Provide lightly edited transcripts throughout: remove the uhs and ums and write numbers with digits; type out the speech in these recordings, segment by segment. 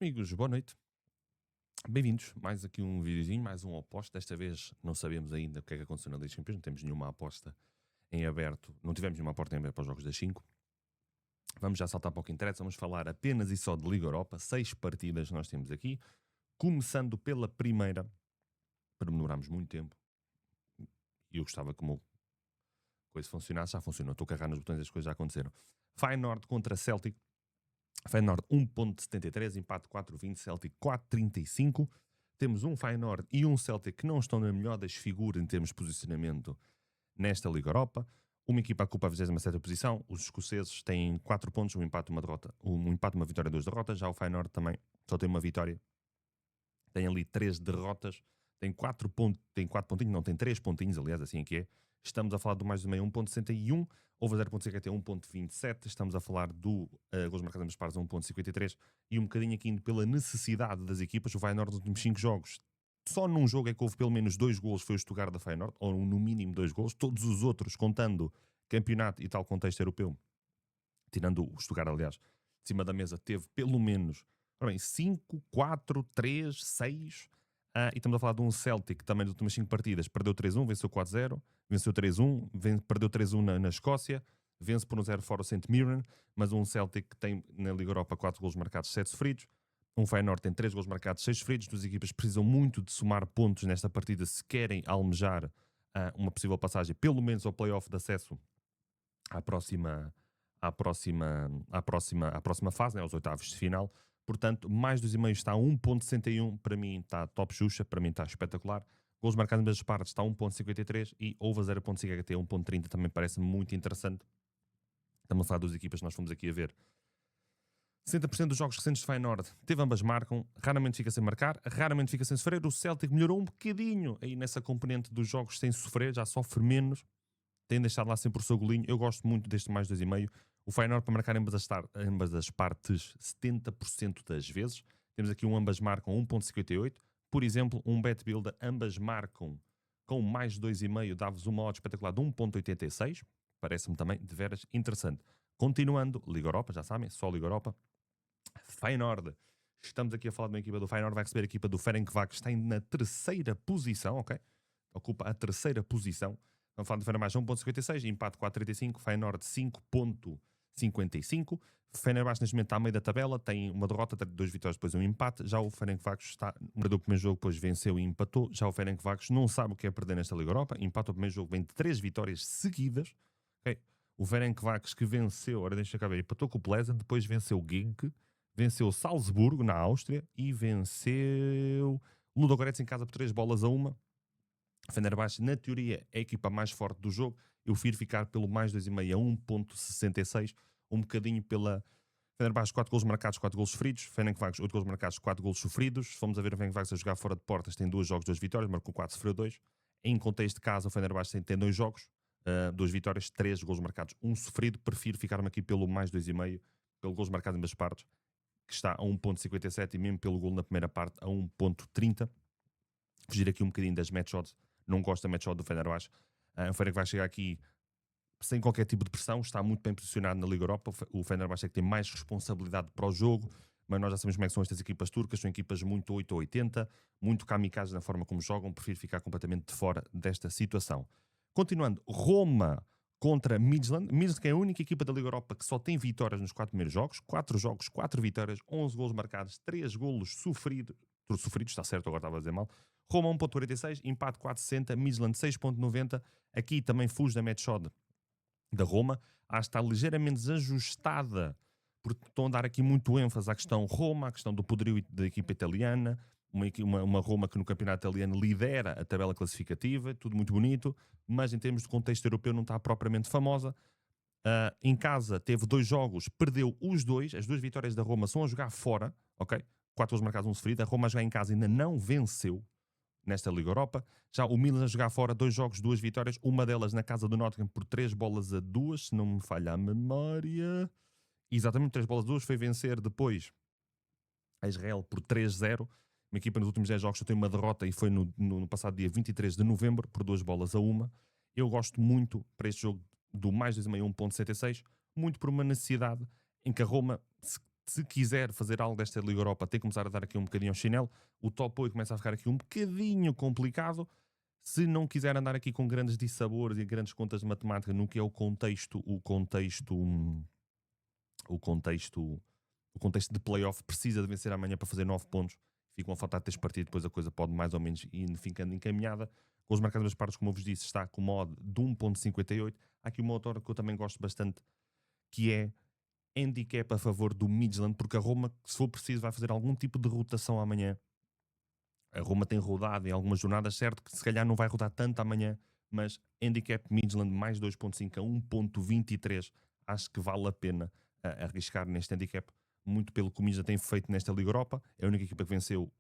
Amigos, boa noite. Bem-vindos. Mais aqui um videozinho, mais um oposto. Desta vez não sabemos ainda o que é que aconteceu na Liga dos Campeões, não temos nenhuma aposta em aberto, não tivemos nenhuma aposta em aberto para os jogos das 5. Vamos já saltar para o que interessa, vamos falar apenas e só de Liga Europa. 6 partidas nós temos aqui, começando pela primeira, para demorarmos muito tempo, e eu gostava que uma coisa funcionasse, já funcionou. Estou a carregar nos botões e as coisas já aconteceram. Feyenoord contra Celtic. Feyenoord 1.73, empate 4.20, Celtic 4.35. Temos um Feyenoord e um Celtic que não estão na melhor das figuras em termos de posicionamento nesta Liga Europa. Uma equipa ocupa a 27ª posição, os escoceses têm 4 pontos, um empate, uma derrota, um empate, uma vitória, 2 derrotas. Já o Feyenoord também só tem uma vitória, tem ali 3 derrotas, tem 4 pontos, tem 4 pontinhos, não, tem 3 pontinhos, aliás, assim é que é. Estamos a falar do mais do meio 1.61, over 0.50 1.27, estamos a falar do gols marcados nas pares 1.53 e um bocadinho aqui indo pela necessidade das equipas. O Feyenoord nos últimos 5 jogos, só num jogo é que houve pelo menos 2 gols, foi o Stuttgart da Feyenoord, ou no mínimo 2 gols. Todos os outros, contando campeonato e tal contexto europeu, tirando o Stuttgart, aliás, de cima da mesa, teve pelo menos 5, 4, 3, 6. E estamos a falar de um Celtic que também nas últimas 5 partidas perdeu 3-1, venceu 4-0, venceu 3-1, perdeu 3-1 na Escócia, vence por 1-0 fora o St. Mirren, mas um Celtic que tem na Liga Europa 4 golos marcados, 7 sofridos. Um Feyenoord tem 3 golos marcados, 6 sofridos. Duas equipas precisam muito de somar pontos nesta partida se querem almejar uma possível passagem, pelo menos ao play-off de acesso à próxima, à próxima fase, né, aos oitavos de final. Portanto, mais 2,5 está a 1.61, para mim está top Xuxa, para mim está espetacular. Gols marcados nas partes está a 1.53 e over 0.50 1.30 também parece muito interessante. Estamos a falar das equipas que nós fomos aqui a ver. 60% dos jogos recentes de Feyenoord teve ambas marcam, raramente fica sem marcar, raramente fica sem sofrer. O Celtic melhorou um bocadinho aí nessa componente dos jogos sem sofrer, já sofre menos, tem deixado lá sempre o seu golinho. Eu gosto muito deste mais 2,5. O Feyenoord para marcar ambas as partes 70% das vezes. Temos aqui um ambas marcam 1.58. Por exemplo, um bet builder ambas marcam com mais 2,5 dá-vos uma odd espetacular de 1.86. Parece-me também de veras interessante. Continuando, Liga Europa, já sabem, só Liga Europa. Feyenoord. Estamos aqui a falar de uma equipa do Feyenoord, vai receber a equipa do Ferencváros, que está na terceira posição, ok? Ocupa a terceira posição. Vamos falar de Fenerbahçe 1.56, empate 4.35, Feyenoord 5.55. Fenerbahçe neste momento está a meio da tabela, tem uma derrota, 2 vitórias, depois um empate. Já o Ferencváros perdeu o primeiro jogo, depois venceu e empatou. Já o Ferencváros não sabe o que é perder nesta Liga Europa, empata o primeiro jogo, vem de 3 vitórias seguidas. Okay? O Ferencváros que venceu, ora deixa cá ver, empatou com o Pleasant, depois venceu o Genk, venceu Salzburgo na Áustria e venceu Ludogorets em casa por 3-1. Fenerbahçe, na teoria, é a equipa mais forte do jogo. Eu prefiro ficar pelo mais 2,5 a 1.66, um bocadinho pela Fenerbahçe, 4 golos marcados, 4 golos sofridos. Fenerbahçe, 8 golos marcados, 4 golos sofridos. Se formos a ver o Fenerbahçe a jogar fora de portas, tem 2 jogos, 2 vitórias, marcou 4, sofreu 2. Em contexto de casa, o Fenerbahçe tem 2 jogos, 2 vitórias, 3 golos marcados, 1 sofrido. Prefiro ficar-me aqui pelo mais 2,5, pelo golos marcados em ambas partes, que está a 1.57, e mesmo pelo gol na primeira parte a 1.30. Fugir aqui um bocadinho das match odds. Não gosto da match odd do Fenerbahçe. O Fenerbahçe vai chegar aqui sem qualquer tipo de pressão, está muito bem posicionado na Liga Europa. O Fenerbahçe é que tem mais responsabilidade para o jogo, mas nós já sabemos como é que são estas equipas turcas, são equipas muito 8 ou 80, muito kamikaze na forma como jogam. Prefiro ficar completamente de fora desta situação. Continuando, Roma contra Midtjylland. Midtjylland, que é a única equipa da Liga Europa que só tem vitórias nos 4 primeiros jogos. 4 jogos, 4 vitórias, 11 golos marcados, 3 golos sofridos, está certo, agora estava a dizer mal. Roma 1.46, empate 4.60, Midtjylland 6.90. Aqui também fuge da match odd da Roma, a estar ligeiramente desajustada, porque estão a dar aqui muito ênfase à questão Roma, à questão do poderio da equipa italiana, uma Roma que no campeonato italiano lidera a tabela classificativa, tudo muito bonito, mas em termos de contexto europeu não está propriamente famosa. Em casa teve 2 jogos, perdeu os 2, as 2 vitórias da Roma são a jogar fora, ok? 4 gols marcados, 1 sofrido. A Roma a jogar em casa ainda não venceu nesta Liga Europa. Já o Milan a jogar fora, 2 jogos, 2 vitórias, uma delas na casa do Nottingham por 3-2, se não me falha a memória. Exatamente, 3-2, foi vencer depois a Israel por 3-0. Uma equipa nos últimos 10 jogos só tem uma derrota e foi no passado dia 23 de novembro por 2-1. Eu gosto muito para este jogo do mais 2,5 1.76, muito por uma necessidade em que a Roma, se quiser fazer algo desta Liga Europa, tem que começar a dar aqui um bocadinho ao chinelo. O top 8 começa a ficar aqui um bocadinho complicado. Se não quiser andar aqui com grandes dissabores e grandes contas de matemática no que é o contexto de playoff, precisa de vencer amanhã para fazer 9 pontos. Ficam a faltar 3 partidos, depois a coisa pode mais ou menos ir ficando encaminhada. Com os marcados das partes, como eu vos disse, está com o mod de 1.58. Há aqui uma outra que eu também gosto bastante, que é handicap a favor do Midland, porque a Roma, se for preciso, vai fazer algum tipo de rotação amanhã. A Roma tem rodado em algumas jornadas, certo que se calhar não vai rodar tanto amanhã, mas handicap Midland mais 2.5 a 1.23, acho que vale a pena arriscar neste handicap, muito pelo que o Midland tem feito nesta Liga Europa. É a única equipa que venceu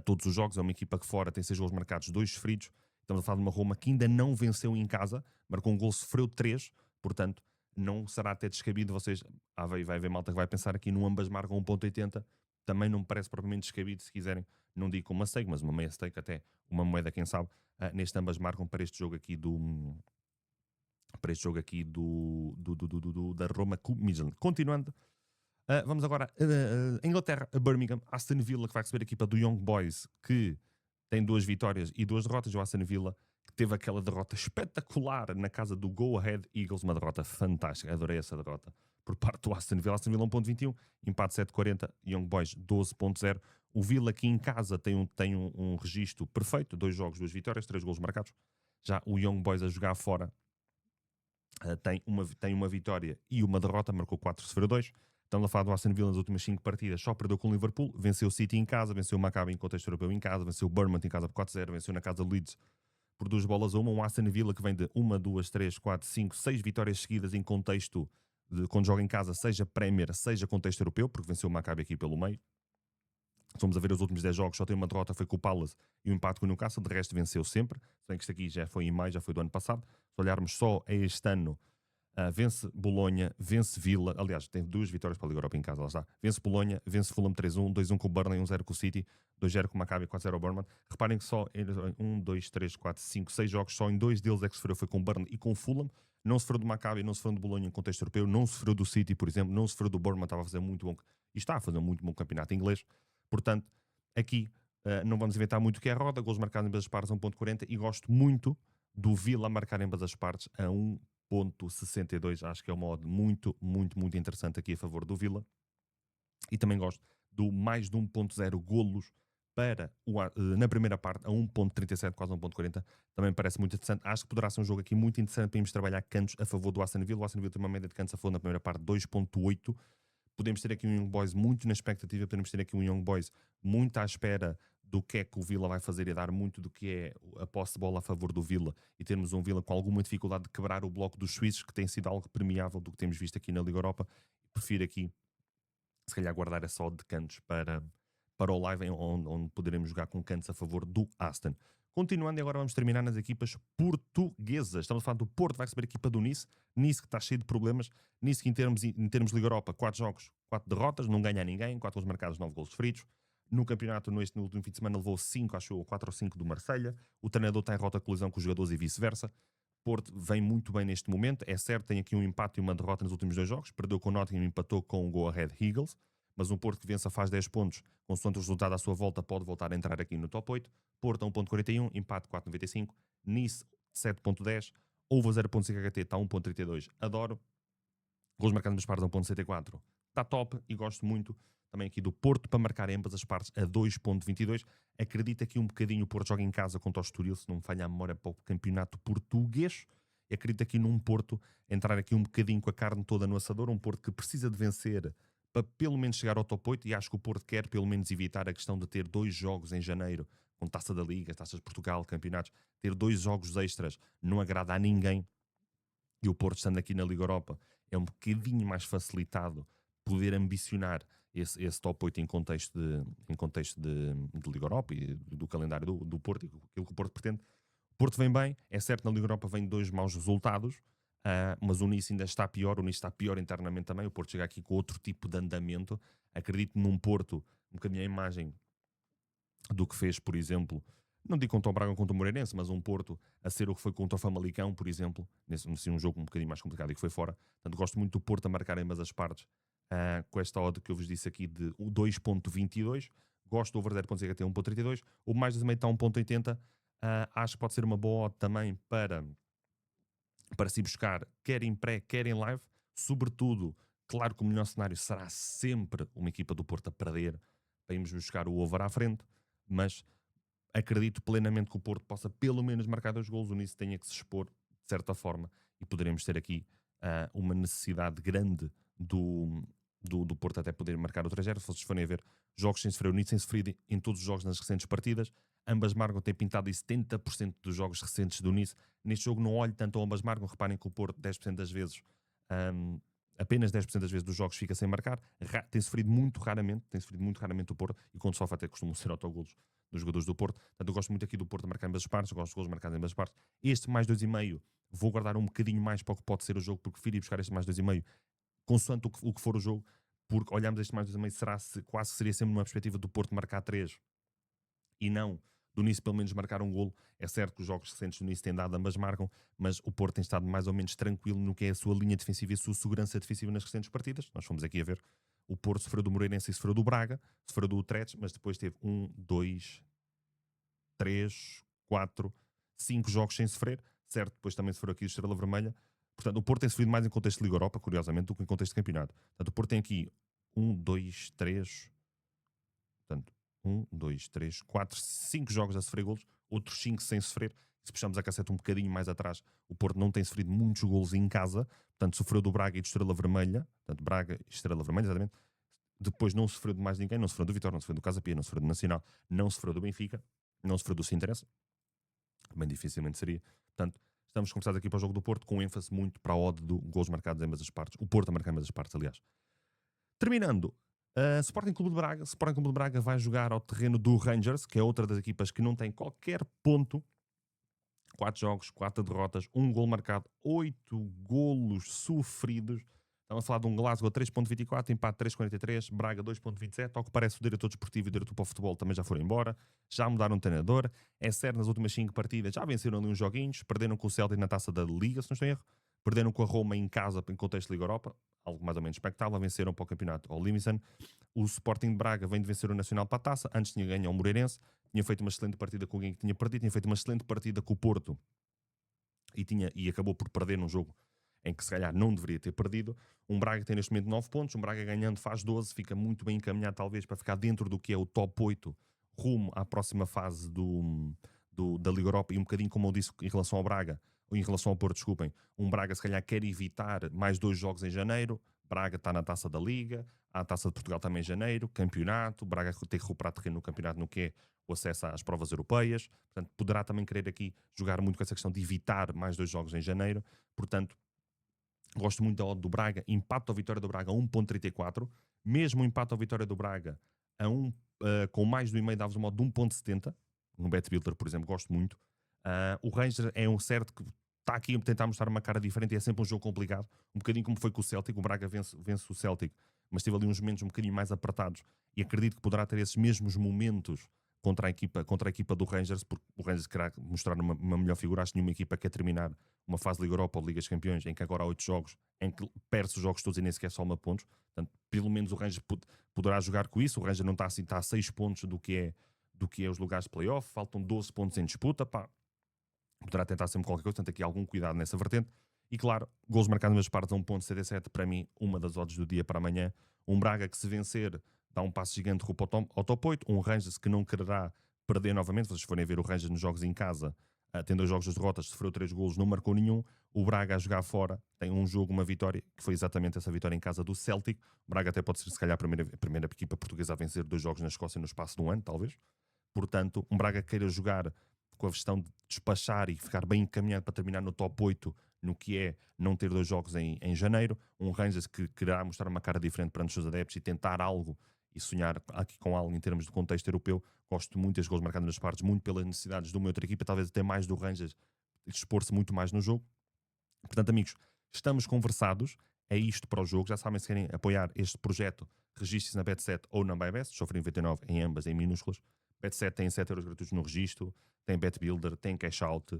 todos os jogos, é uma equipa que fora tem 6 gols marcados, 2 sofridos. Estamos a falar de uma Roma que ainda não venceu em casa, marcou um gol, sofreu 3, portanto não será até descabido. Vocês, vai haver malta que vai pensar aqui no ambas marcam 1.80, também não me parece propriamente descabido. Se quiserem, não digo como uma stake, mas uma meia stake, até uma moeda, quem sabe, neste ambas marcam para este jogo aqui da Roma com Midland. Continuando, vamos agora a Inglaterra, a Birmingham, Aston Villa, que vai receber a equipa do Young Boys, que tem 2 vitórias e 2 derrotas. O Aston Villa, que teve aquela derrota espetacular na casa do Go Ahead Eagles, uma derrota fantástica, adorei essa derrota por parte do Aston Villa. Aston Villa 1.21, empate 7.40, Young Boys 12.0. O Villa aqui em casa tem um registro perfeito, 2 jogos, 2 vitórias, 3 golos marcados. Já o Young Boys a jogar fora tem uma vitória e uma derrota, marcou 4, sofreu 2. Estamos a falar do Aston Villa nas últimas 5 partidas, só perdeu com o Liverpool, venceu o City em casa, venceu o Maccabi em contexto europeu em casa, venceu o Bournemouth em casa por 4-0, venceu na casa do Leeds por 2-1. Um Aston Villa que vem de 1, 2, 3, 4, 5, 6 vitórias seguidas em contexto de quando joga em casa, seja Premier, seja contexto europeu, porque venceu o Maccabi aqui pelo meio. Se vamos a ver os últimos 10 jogos, só tem uma derrota, foi com o Palace e um empate com o Newcastle, de resto venceu sempre. Se bem que isto aqui já foi em maio, já foi do ano passado. Se olharmos só a este ano, vence Bolonha, vence Villa, aliás, tem 2 vitórias para a Liga Europa em casa, lá está. Vence Bolonha, vence Fulham 3-1, 2-1 com o Burnley, 1-0 com o City, 2-0 com o Maccabi, 4-0 ao Bournemouth. Reparem que só 1, 2, 3, 4, 5, 6 jogos, só em 2 deles é que sofreu, foi com o Burnley e com o Fulham. Não sofreu do Maccabi, não sofreu do Bolonha em contexto europeu, não sofreu do City, por exemplo, não sofreu do Bournemouth, estava a fazer muito bom, e está a fazer um muito bom campeonato inglês. Portanto, aqui não vamos inventar muito o que é a roda, gols marcados em ambas as partes a 1.40, e gosto muito do Villa marcar em ambas as partes a 1.62, acho que é uma odd muito, muito, muito interessante aqui a favor do Villa. E também gosto do mais de 1.0 golos para na primeira parte a 1.37, quase 1.40, também parece muito interessante. Acho que poderá ser um jogo aqui muito interessante para irmos trabalhar cantos a favor do Aston Villa. O Aston Villa tem uma média de cantos a favor na primeira parte 2.8. Podemos ter aqui um Young Boys muito na expectativa, podemos ter aqui um Young Boys muito à espera do que é que o Villa vai fazer e dar muito do que é a posse de bola a favor do Villa, e termos um Villa com alguma dificuldade de quebrar o bloco dos suíços, que tem sido algo premiável do que temos visto aqui na Liga Europa. Prefiro aqui, se calhar, guardar essa odd de cantos para o live, onde poderemos jogar com cantos a favor do Aston. Continuando, e agora vamos terminar nas equipas portuguesas. Estamos a falar do Porto, vai receber a equipa do Nice. Nice que está cheio de problemas. Nice que em termos de Liga Europa, 4 jogos, 4 derrotas, não ganha a ninguém, 4 gols marcados, 9 gols sofridos. No campeonato, no último fim de semana, levou 5, acho eu, 4 ou 5 do Marselha. O treinador está em rota de colisão com os jogadores e vice-versa. Porto vem muito bem neste momento. É certo, tem aqui um empate e uma derrota nos últimos 2 jogos. Perdeu com o Nottingham e empatou com o Go Ahead Eagles. Mas um Porto que vença faz 10 pontos, consoante o resultado à sua volta, pode voltar a entrar aqui no top 8. Porto a 1.41, empate 4.95. Nice 7.10. Over 0.5 HT, está 1.32. Adoro. Gols marcados nas partes a 1.64. Está top e gosto muito também aqui do Porto para marcar ambas as partes a 2.22. Acredito aqui um bocadinho, o Porto joga em casa contra o Estoril, se não me falha a memória, para o campeonato português. Acredito aqui num Porto entrar aqui um bocadinho com a carne toda no assador, um Porto que precisa de vencer para pelo menos chegar ao top 8, e acho que o Porto quer pelo menos evitar a questão de ter 2 jogos em janeiro, com Taça da Liga, Taças de Portugal, campeonatos. Ter 2 jogos extras não agrada a ninguém, e o Porto, estando aqui na Liga Europa, é um bocadinho mais facilitado poder ambicionar esse top 8 em contexto de Liga Europa e do calendário do Porto, e aquilo que o Porto pretende. O Porto vem bem, é certo, na Liga Europa vem 2 maus resultados, mas o Nice ainda está pior, o Nice está pior internamente também. O Porto chega aqui com outro tipo de andamento. Acredito num Porto, um bocadinho a imagem do que fez, por exemplo, não digo contra o Braga ou contra o Moreirense, mas um Porto a ser o que foi contra o Famalicão, por exemplo, nesse um jogo um bocadinho mais complicado e que foi fora. Portanto, gosto muito do Porto a marcar ambas as partes com esta odd que eu vos disse aqui de 2.22. Gosto do over 0.50 até 1.32. O mais 2,5 está a 1.80. Acho que pode ser uma boa odd também para se buscar, quer em pré, quer em live. Sobretudo, claro que o melhor cenário será sempre uma equipa do Porto a perder para irmos buscar o over à frente, mas acredito plenamente que o Porto possa pelo menos marcar 2 golos. O Nice tenha que se expor de certa forma e poderemos ter aqui uma necessidade grande do Porto até poder marcar o 3-0. Se vocês forem a ver jogos sem sofrer, o Nice tem sofrido em todos os jogos nas recentes partidas. Ambas marcam, tem pintado em 70% dos jogos recentes do Nice. Neste jogo não olho tanto ao ambas marcam. Reparem que o Porto 10% das vezes, apenas 10% das vezes dos jogos fica sem marcar. Tem sofrido muito raramente o Porto, e quando sofre até costumam ser autogolos dos jogadores do Porto. Portanto, eu gosto muito aqui do Porto a marcar em ambas as partes, eu gosto de golos marcados em ambas as partes. Este mais 2,5 vou guardar um bocadinho mais para o que pode ser o jogo, porque prefiro ir buscar este mais 2,5 consoante o que for o jogo, porque olhamos este mais 2,5, quase que seria sempre uma perspectiva do Porto marcar 3 e não do Nice pelo menos marcar um golo. É certo que os jogos recentes do Nice têm dado, ambas marcam, mas o Porto tem estado mais ou menos tranquilo no que é a sua linha defensiva e a sua segurança defensiva nas recentes partidas. Nós fomos aqui a ver, o Porto sofreu do Moreirense e sofreu do Braga, sofreu do Utrecht, mas depois teve 1, 2, 3, 4, 5 jogos sem sofrer, certo? Depois também sofreu aqui o Estrela Vermelha. Portanto, o Porto tem sofrido mais em contexto de Liga Europa, curiosamente, do que em contexto de campeonato. Portanto, o Porto tem aqui 1, 2, 3, portanto, 1, 2, 3, 4, 5 jogos a sofrer golos, outros 5 sem sofrer. Se puxamos a cassete um bocadinho mais atrás, o Porto não tem sofrido muitos golos em casa, portanto, sofreu do Braga e do Estrela Vermelha, portanto, Braga e Estrela Vermelha, exatamente. Depois não sofreu de mais ninguém, não sofreu do Vitória, não sofreu do Casa Pia, não sofreu do Nacional, não sofreu do Benfica, não sofreu do Sinteresse, bem dificilmente seria. Portanto, estamos conversados aqui para o jogo do Porto, com ênfase muito para a odd do golos marcados em ambas as partes. O Porto a marcar em ambas as partes, aliás. Terminando, Sporting Clube de Braga. Sporting Clube de Braga vai jogar ao terreno do Rangers, que é outra das equipas que não tem qualquer ponto. 4 jogos, 4 derrotas, 1 gol marcado, 8 golos sofridos. Estamos a falar de um Glasgow 3.24, empate 3.43, Braga 2.27. Ao que parece, o diretor desportivo e o diretor para o futebol também já foram embora. Já mudaram de treinador. É certo, nas últimas 5 partidas já venceram ali uns joguinhos. Perderam com o Celtic na taça da Liga, se não estou em erro. Perderam com a Roma em casa, em contexto de Liga Europa. Algo mais ou menos expectável. Venceram para o campeonato ao Livingston. O Sporting de Braga vem de vencer o Nacional para a taça. Antes tinha ganho ao Moreirense. Tinha feito uma excelente partida com alguém que tinha perdido. Tinha feito uma excelente partida com o Porto. E acabou por perder num jogo em que se calhar não deveria ter perdido. Um Braga tem neste momento 9 pontos, um Braga ganhando faz 12, fica muito bem encaminhado talvez para ficar dentro do que é o top 8 rumo à próxima fase da Liga Europa. E um bocadinho como eu disse em relação ao Braga, ou em relação ao Porto, desculpem, um Braga se calhar quer evitar mais 2 jogos em janeiro. Braga está na taça da Liga, há a taça de Portugal também em janeiro, campeonato, Braga tem que recuperar terreno no campeonato no que é o acesso às provas europeias, portanto poderá também querer aqui jogar muito com essa questão de evitar mais 2 jogos em janeiro. Portanto, gosto muito da odd do Braga, empate ou vitória do Braga a 1.34, mesmo o empate ou vitória do Braga com mais do e-mail dá-vos uma odd de 1.70, no Bet Builder, por exemplo, gosto muito. O Rangers é um certo que está aqui a tentar mostrar uma cara diferente e é sempre um jogo complicado, um bocadinho como foi com o Celtic. O Braga vence o Celtic, mas teve ali uns momentos um bocadinho mais apertados, e acredito que poderá ter esses mesmos momentos contra a equipa do Rangers, porque o Rangers querá mostrar uma melhor figura. Acho que nenhuma equipa quer terminar uma fase de Liga Europa ou de Liga dos Campeões, em que agora há 8 jogos, em que perde-se os jogos todos e nem sequer soma pontos. Portanto, pelo menos o Rangers poderá jogar com isso. O Rangers não está assim, está a 6 pontos do que é os lugares de playoff, faltam 12 pontos em disputa, poderá tentar sempre qualquer coisa. Portanto, aqui algum cuidado nessa vertente. E claro, gols marcados nas partes a 1.77, para mim, uma das odds do dia para amanhã. Um Braga que, se vencer, dá um passo gigante rumo ao top 8. Um Rangers que não quererá perder novamente. Vocês forem ver o Rangers nos jogos em casa, tem 2 jogos de derrotas, sofreu 3 golos, não marcou nenhum. O Braga a jogar fora tem um jogo, uma vitória, que foi exatamente essa vitória em casa do Celtic. O Braga até pode ser, se calhar, a primeira equipa portuguesa a vencer 2 jogos na Escócia no espaço de um ano, talvez. Portanto, um Braga queira jogar com a questão de despachar e ficar bem encaminhado para terminar no top 8, no que é não ter 2 jogos em janeiro. Um Rangers que querá mostrar uma cara diferente perante os seus adeptos e tentar algo e sonhar aqui com algo em termos de contexto europeu. Gosto muito das gols marcados nas partes, muito pelas necessidades de uma outra equipa, talvez até mais do Rangers, expor-se muito mais no jogo. Portanto, amigos, estamos conversados. É isto para o jogo. Já sabem, se querem apoiar este projeto, registre-se na Bet7 ou na ByBest. Sofrem 99 em ambas, em minúsculas. Bet7 tem 7 euros gratuitos no registro, tem Bet Builder, tem cash out,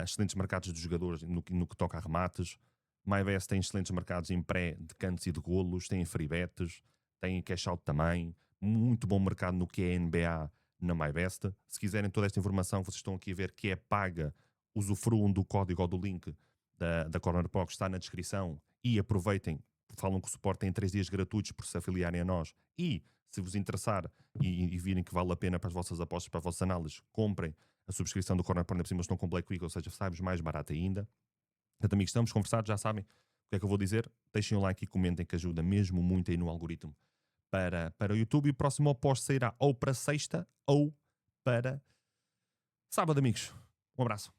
excelentes mercados dos jogadores no que toca a remates. MyBest tem excelentes mercados em pré, de cantos e de golos, tem free bets, tem cash out também, muito bom mercado no que é NBA na MyBest. Se quiserem toda esta informação, vocês estão aqui a ver que é paga, usufruam do código ou do link da Corner Box, está na descrição, e aproveitem, falam que o suporte tem 3 dias gratuitos por se afiliarem a nós, e se vos interessar e virem que vale a pena para as vossas apostas, para a vossa análise, comprem a subscrição do Corner Point, por cima estão com Black Week, ou seja, sai-vos mais barato ainda. Portanto, amigos, estamos conversados, já sabem o que é que eu vou dizer. Deixem o like e comentem, que ajuda mesmo muito aí no algoritmo para o YouTube. E o próximo post sairá ou para sexta ou para sábado, amigos. Um abraço.